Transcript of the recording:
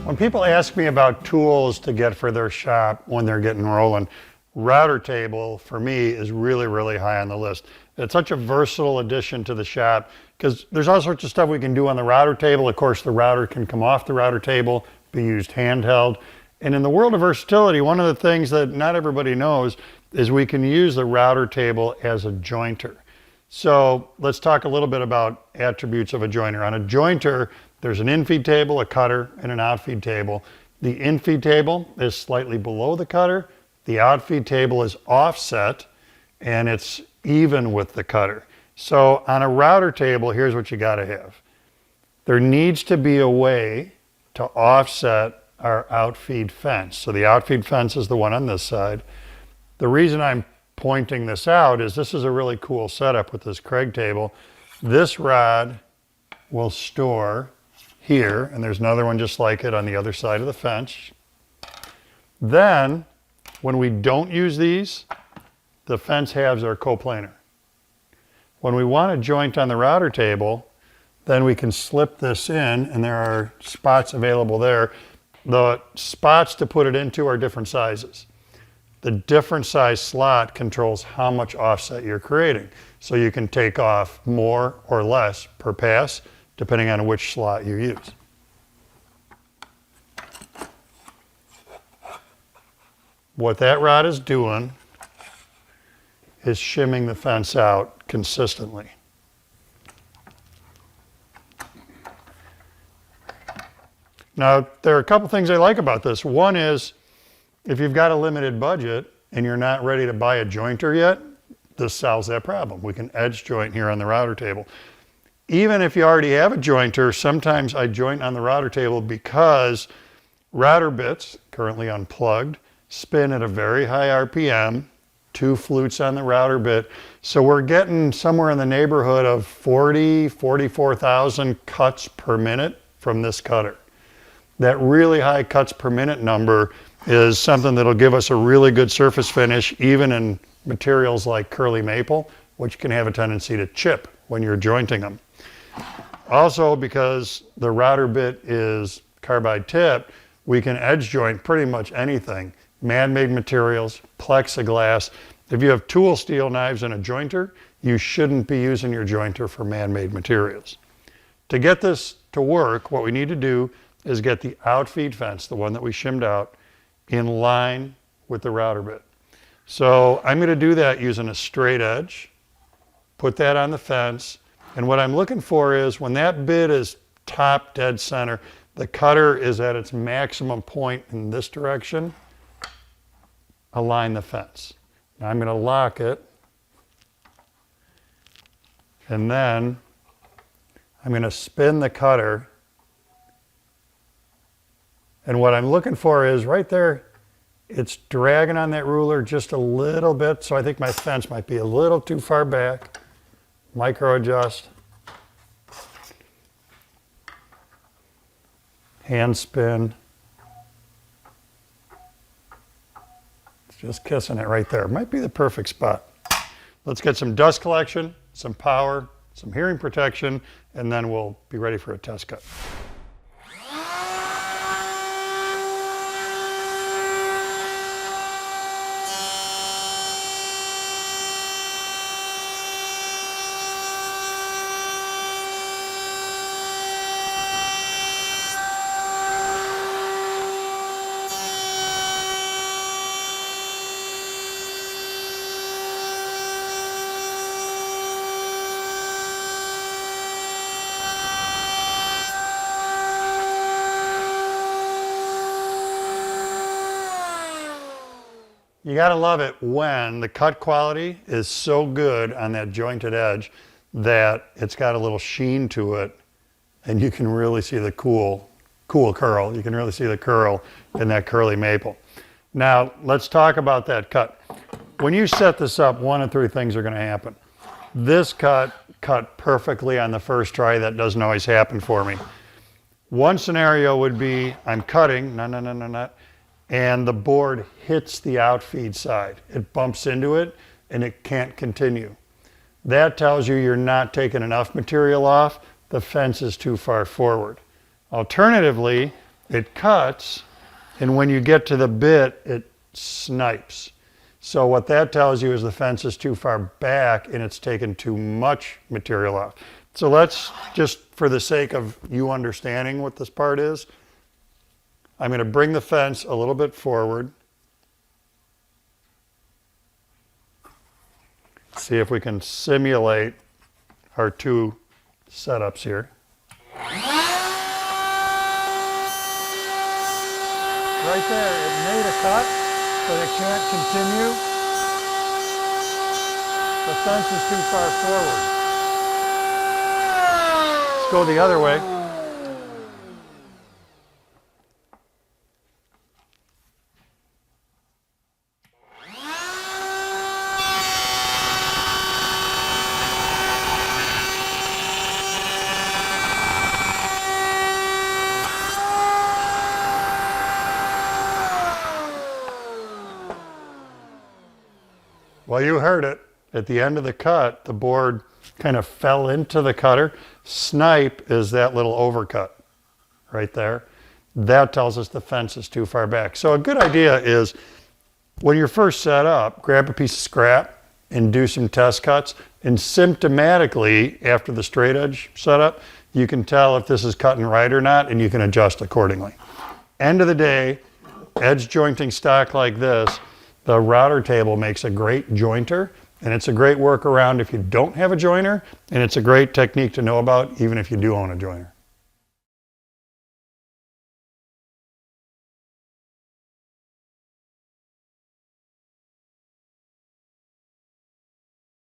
When people ask me about tools to get for their shop when they're getting rolling, router table for me is really, really high on the list. It's such a versatile addition to the shop because there's all sorts of stuff we can do on the router table. Of course, the router can come off the router table, be used handheld. And in the world of versatility, one of the things that not everybody knows is we can use the router table as a jointer. So let's talk a little bit about attributes of a jointer. On a jointer, there's an infeed table, a cutter, and an outfeed table. The infeed table is slightly below the cutter. The outfeed table is offset, and it's even with the cutter. So on a router table, here's what you gotta have. There needs to be a way to offset our outfeed fence. So the outfeed fence is the one on this side. The reason I'm pointing this out is this is a really cool setup with this Kreg table. This rod will store here, and there's another one just like it on the other side of the fence. Then, when we don't use these, the fence halves are coplanar. When we want a joint on the router table, then we can slip this in, and there are spots available there. The spots to put it into are different sizes. The different size slot controls how much offset you're creating. So you can take off more or less per pass, depending on which slot you use. What that rod is doing is shimming the fence out consistently. Now, there are a couple things I like about this. One is, if you've got a limited budget and you're not ready to buy a jointer yet, this solves that problem. We can edge joint here on the router table. Even if you already have a jointer, sometimes I joint on the router table because router bits, currently unplugged, spin at a very high RPM, 2 flutes on the router bit. So we're getting somewhere in the neighborhood of 44,000 cuts per minute from this cutter. That really high cuts per minute number is something that'll give us a really good surface finish, even in materials like curly maple, which can have a tendency to chip when you're jointing them. Also, because the router bit is carbide tipped, we can edge joint pretty much anything. Man-made materials, plexiglass. If you have tool steel knives and a jointer, you shouldn't be using your jointer for man-made materials. To get this to work, what we need to do is get the outfeed fence, the one that we shimmed out, in line with the router bit. So I'm going to do that using a straight edge, put that on the fence, and what I'm looking for is when that bit is top dead center, the cutter is at its maximum point in this direction, align the fence. Now I'm going to lock it, and then I'm going to spin the cutter. And what I'm looking for is right there, it's dragging on that ruler just a little bit, so I think my fence might be a little too far back. Micro adjust. Hand spin. It's just kissing it right there. Might be the perfect spot. Let's get some dust collection, some power, some hearing protection, and then we'll be ready for a test cut. You gotta love it when the cut quality is so good on that jointed edge that it's got a little sheen to it, and you can really see the cool curl. You can really see the curl in that curly maple. Now, let's talk about that cut. When you set this up, one of 3 things are gonna happen. This cut perfectly on the first try. That doesn't always happen for me. One scenario would be I'm cutting, and the board hits the outfeed side. It bumps into it and it can't continue. That tells you you're not taking enough material off. The fence is too far forward. Alternatively, it cuts, and when you get to the bit, it snipes. So what that tells you is the fence is too far back and it's taken too much material off. So let's just, for the sake of you understanding what this part is, I'm going to bring the fence a little bit forward. See if we can simulate our two setups here. Right there, it made a cut, but it can't continue. The fence is too far forward. Let's go the other way. Well, you heard it. At the end of the cut, the board kind of fell into the cutter. Snipe is that little overcut right there. That tells us the fence is too far back. So a good idea is when you're first set up, grab a piece of scrap and do some test cuts. And symptomatically, after the straight edge setup, you can tell if this is cutting right or not, and you can adjust accordingly. End of the day, edge jointing stock like this, the router table makes a great jointer, and it's a great workaround if you don't have a joiner, and it's a great technique to know about even if you do own a joiner.